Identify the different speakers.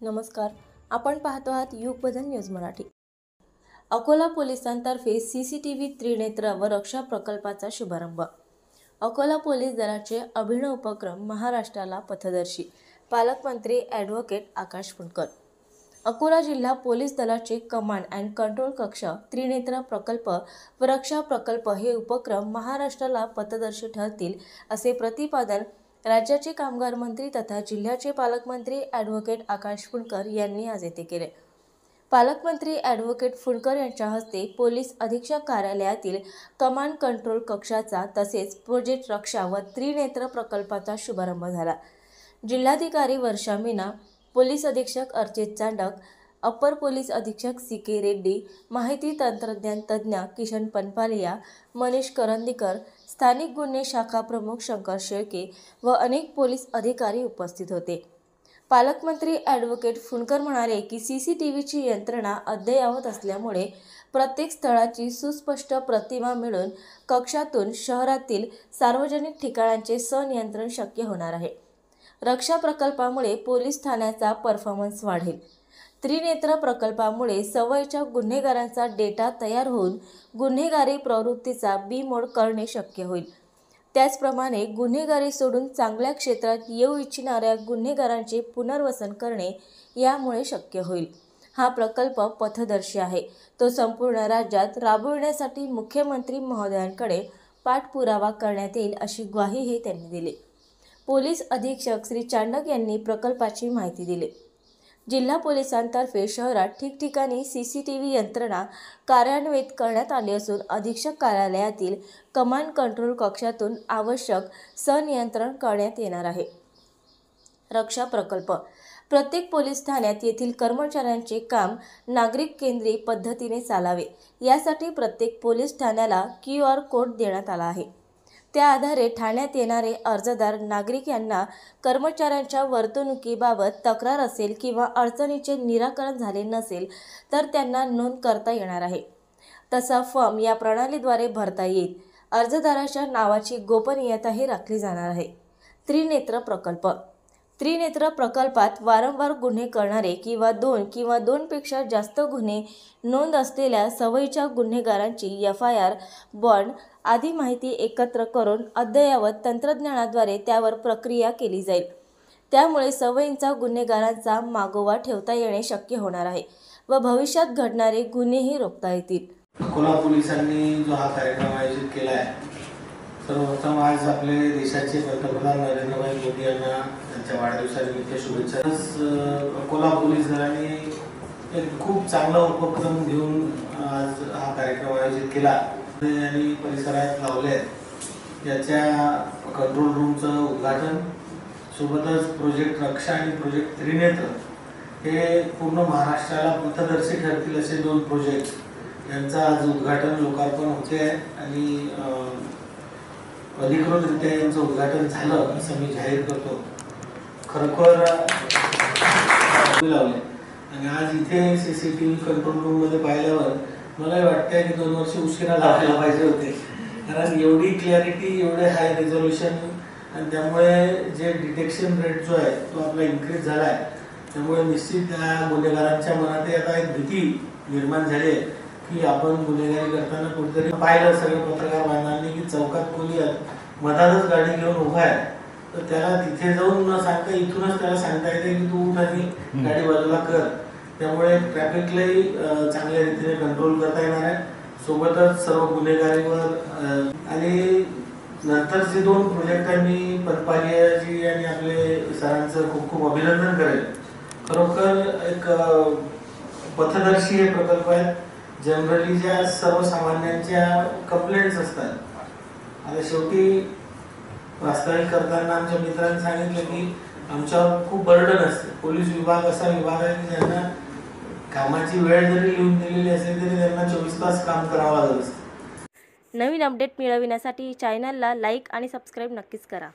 Speaker 1: नमस्कार, आपण पाहतो आहात युग बदल न्यूज मराठी। अकोला पोलिसांतर्फे सीसीटीव्ही त्रिनेत्र व रक्षा प्रकल्पाचा शुभारंभ। अकोला पोलीस दलाचे अभिनव उपक्रम महाराष्ट्राला पथदर्शी। पालकमंत्री ॲडव्होकेट आकाश फुंडकर। अकोला जिल्हा पोलीस दलाचे कमांड अँड कंट्रोल कक्ष त्रिनेत्र प्रकल्प व रक्षा प्रकल्प हे उपक्रम महाराष्ट्राला पथदर्शी ठरतील असे प्रतिपादन राज्याचे कामगार मंत्री तथा जिल्ह्याचे पालकमंत्री ॲडव्होकेट आकाश फुंडकर यांनी आज येथे केले। पालकमंत्री ॲडव्होकेट फुंडकर यांच्या हस्ते पोलीस अधीक्षक कार्यालयातील कमांड कंट्रोल कक्षाचा तसेच प्रोजेक्ट रक्षा व त्रिनेत्र प्रकल्पाचा शुभारंभ झाला। जिल्हाधिकारी वर्षा मीना, पोलीस अधीक्षक अर्चित चांडक, अप्पर पोलीस अधीक्षक CK रेड्डी, माहिती तंत्रज्ञान तज्ज्ञ किशन पनपालिया, मनीष करंदीकर, स्थानिक गुन्हे शाखा प्रमुख शंकर शेळके व अनेक पोलीस अधिकारी उपस्थित होते। पालकमंत्री ॲडव्होकेट फुंडकर म्हणाले की सीसीटीव्हीची यंत्रणा अद्ययावत असल्यामुळे प्रत्येक स्थळाची सुस्पष्ट प्रतिमा मिळून कक्षातून शहरातील सार्वजनिक ठिकाणांचे संनियंत्रण शक्य होणार आहे। रक्षा प्रकल्पामुळे पोलीस ठाण्याचा परफॉर्मन्स वाढेल। त्रिनेत्र प्रकल्पामुळे सवयीच्या गुन्हेगारांचा डेटा तयार होऊन गुन्हेगारी प्रवृत्तीचा बीमोड करणे शक्य होईल। त्याचप्रमाणे गुन्हेगारी सोडून चांगल्या क्षेत्रात येऊ इच्छिणाऱ्या गुन्हेगारांचे पुनर्वसन करणे यामुळे शक्य होईल। हा प्रकल्प पथदर्शी आहे। तो संपूर्ण राज्यात राबविण्यासाठी मुख्यमंत्री महोदयांकडे पाठपुरावा करण्यात येईल अशी ग्वाहीही त्यांनी दिली। पोलीस अधीक्षक श्री चांडक यांनी प्रकल्पाची माहिती दिली। जिल्हा पोलिसांतर्फे शहरात ठिकठिकाणी सीसीटीव्ही यंत्रणा कार्यान्वित करण्यात आली असून अधीक्षक कार्यालयातील कमांड कंट्रोल कक्षातून आवश्यक संनियंत्रण करण्यात येणार आहे। रक्षा प्रकल्प प्रत्येक पोलीस ठाण्यात येथील कर्मचाऱ्यांचे काम नागरिक केंद्रीय पद्धतीने चालावे यासाठी प्रत्येक पोलीस ठाण्याला QR कोड देण्यात आला आहे। त्या आधारे ठाण्यात येणारे अर्जदार नागरिक यांना कर्मचाऱ्यांच्या वर्तणुकीबाबत तक्रार असेल किंवा अडचणीचे निराकरण झाले नसेल तर त्यांना नोंद करता येणार आहे। तसा फॉर्म या प्रणालीद्वारे भरता येईल। अर्जदाराच्या नावाची गोपनीयताही राखली जाणार आहे। त्रिनेत्र प्रकल्प त्रिनेत्र प्रकल्पात वारंवार गुन्हे करणारे किंवा दोनपेक्षा जास्त गुन्हे नोंद असलेल्या सवयीच्या गुन्हेगारांची FIR, बॉन्ड आदी माहिती एकत्र करून अद्ययावत तंत्रज्ञानाद्वारे त्यावर प्रक्रिया केली जाईल। त्यामुळे सवयींचा गुन्हेगारांचा मागोवा ठेवता येणे शक्य होणार आहे व भविष्यात घडणारे गुन्हेही रोखता येतील।
Speaker 2: अकोला पोलिसांनी जो हा कार्यक्रम आयोजित केला आहे, सर्वप्रथम आज आपले देशाचे पंतप्रधान नरेंद्र मोदी यांना त्यांच्या वाढदिवसानिमित्त शुभेच्छा। अकोला पोलीस दलाने एक खूप चांगला उपक्रम घेऊन आज हा कार्यक्रम आयोजित केला आणि परिसरात लावले। याच्या कंट्रोल रूमचं उद्घाटन सोबतच प्रोजेक्ट रक्षा आणि प्रोजेक्ट त्रिनेत्र हे पूर्ण महाराष्ट्राला पथदर्शी ठरतील असे 2 प्रोजेक्ट यांचा आज उद्घाटन लोकार्पण होते आणि अधिकृतरित्या यांचं उद्घाटन झालं असं मी जाहीर करतो। खरोखर लावले आणि आज इथे सीसीटीव्ही कंट्रोल रूम मध्ये पाहिल्यावर मला वाटतं की 2 वर्ष उशिरा लावायला पाहिजे होते, कारण एवढी क्लॅरिटी, एवढे हाय रेझोल्युशन आणि त्यामुळे जे डिटेक्शन रेट जो आहे तो आपला इन्क्रीज झाला आहे। त्यामुळे निश्चित त्या गुन्हेगारांच्या मनात आता एक भीती निर्माण झाली आहे की आपण गुन्हेगारी करताना कुठेतरी पाहिलं सगळे पत्रकार बांधवांनी की चौकात कोणी मधातच गाडी घेऊन उभा आहे तर त्याला तिथे जाऊन न सांगता इथूनच त्याला सांगता येते की तू उठ आणि गाडी बाजूला कर। त्यामुळे ट्रॅफिकलाही चांगल्या रीतीने कंट्रोल करता येणार आहे। सोबतच सर्व गुन्हेगारीवर आणि नंतर जे 2 प्रोजेक्टांनी पनपालियाजी आणि आपले सरांचं खूप खूप अभिनंदन करेल। खरोखर एक पथदर्शी हे प्रकल्प आहेत। जनरली ज्या सर्वसामान्यांच्या कंप्लेंट्स असतात, आता शेवटी वास्तविक करताना आमच्या मित्रांनी सांगितलं की आमच्यावर खूप बर्डन असते। पोलीस विभाग असा विभाग आहे की त्यांना कामाची वेळ जरी लिहून दिलेली असेल तरी त्यांना 24 तास काम करावं लागत असतं।
Speaker 1: नवीन अपडेट मिळविण्यासाठी चॅनलला लाईक आणि सबस्क्राईब नक्कीच करा।